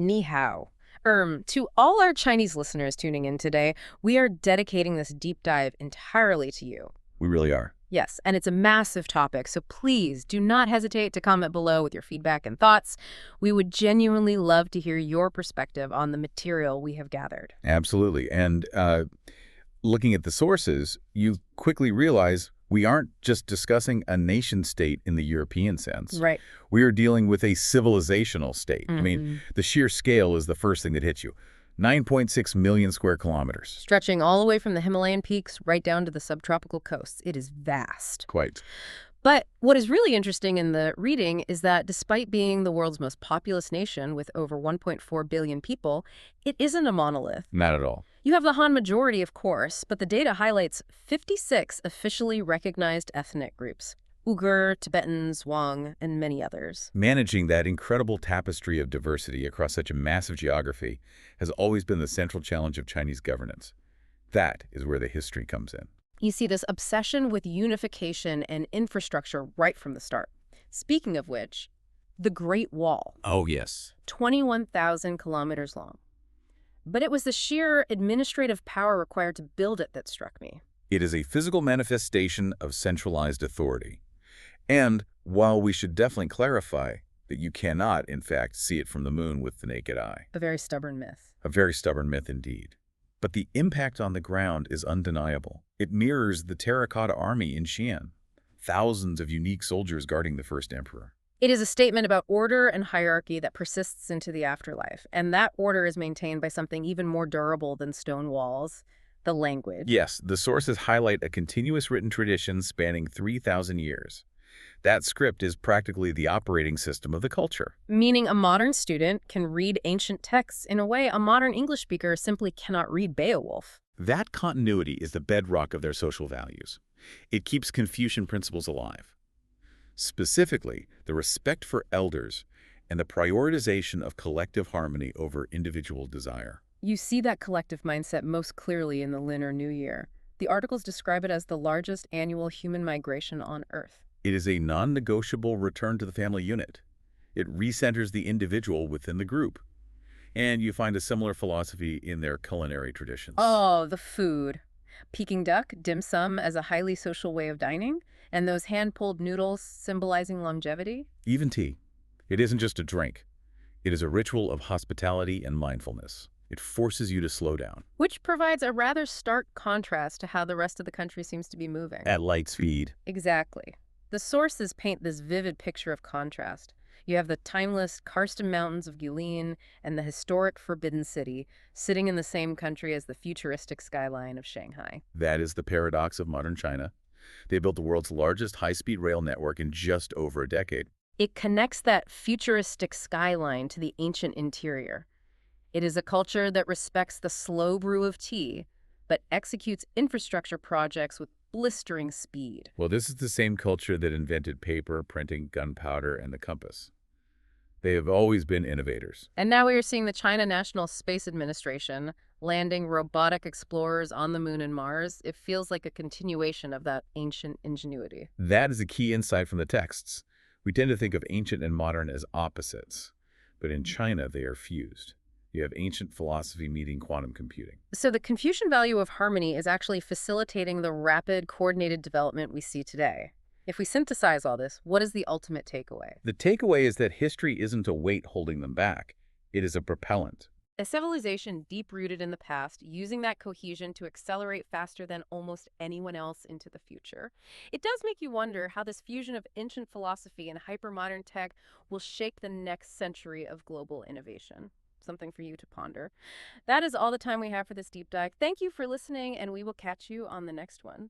Ni hao. To all our Chinese listeners tuning in today, we are dedicating this deep dive entirely to you. We really are. Yes, and it's a massive topic, so please do not hesitate to comment below with your feedback and thoughts. We would genuinely love to hear your perspective on the material we have gathered. Absolutely. And looking at the sources, you quickly realize we aren't just discussing a nation state in the European sense. Right. We are dealing with a civilizational state. I mean, the sheer scale is the first thing that hits you. 9.6 million square kilometers. Stretching all the way from the Himalayan peaks right down to the subtropical coasts. It is vast. Quite. But what is really interesting in the reading is that despite being the world's most populous nation with over 1.4 billion people, it isn't a monolith. Not at all. You have the Han majority, of course, but the data highlights 56 officially recognized ethnic groups. Uyghur, Tibetans, Hmong, and many others. Managing that incredible tapestry of diversity across such a massive geography has always been the central challenge of Chinese governance. That is where the history comes in. You see this obsession with unification and infrastructure right from the start. Speaking of which, the Great Wall. Oh, yes. 21,000 kilometers long. But it was the sheer administrative power required to build it that struck me. It is a physical manifestation of centralized authority. And while we should definitely clarify that you cannot, in fact, see it from the moon with the naked eye. A very stubborn myth. A very stubborn myth indeed. But the impact on the ground is undeniable. It mirrors the Terracotta Army in Xi'an. Thousands of unique soldiers guarding the first emperor. It is a statement about order and hierarchy that persists into the afterlife. And that order is maintained by something even more durable than stone walls, the language. Yes, the sources highlight a continuous written tradition spanning 3,000 years. That script is practically the operating system of the culture. Meaning a modern student can read ancient texts in a way a modern English speaker simply cannot read Beowulf. That continuity is the bedrock of their social values. It keeps Confucian principles alive. Specifically, the respect for elders and the prioritization of collective harmony over individual desire. You see that collective mindset most clearly in the Lunar New Year. The articles describe it as the largest annual human migration on Earth. It is a non-negotiable return to the family unit. It recenters the individual within the group. And you find a similar philosophy in their culinary traditions. Oh, the food. Peking duck, dim sum as a highly social way of dining, and those hand-pulled noodles symbolizing longevity. Even tea. It isn't just a drink. It is a ritual of hospitality and mindfulness. It forces you to slow down. Which provides a rather stark contrast to how the rest of the country seems to be moving. At light speed. Exactly. The sources paint this vivid picture of contrast. You have the timeless Karsten Mountains of Guilin and the historic Forbidden City sitting in the same country as the futuristic skyline of Shanghai. That is the paradox of modern China. They built the world's largest high-speed rail network in just over a decade. It connects that futuristic skyline to the ancient interior. It is a culture that respects the slow brew of tea, but executes infrastructure projects with blistering speed. Well, this is the same culture that invented paper, printing, gunpowder, and the compass. They have always been innovators. And now we are seeing the China National Space Administration landing robotic explorers on the moon and Mars. It feels like a continuation of that ancient ingenuity. That is a key insight from the texts. We tend to think of ancient and modern as opposites, but in China they are fused. You have ancient philosophy meeting quantum computing. So the Confucian value of harmony is actually facilitating the rapid, coordinated development we see today. If we synthesize all this, what is the ultimate takeaway? The takeaway is that history isn't a weight holding them back. It is a propellant. A civilization deep-rooted in the past, using that cohesion to accelerate faster than almost anyone else into the future. It does make you wonder how this fusion of ancient philosophy and hypermodern tech will shape the next century of global innovation. Something for you to ponder. That is all the time we have for this deep dive. Thank you for listening, and we will catch you on the next one.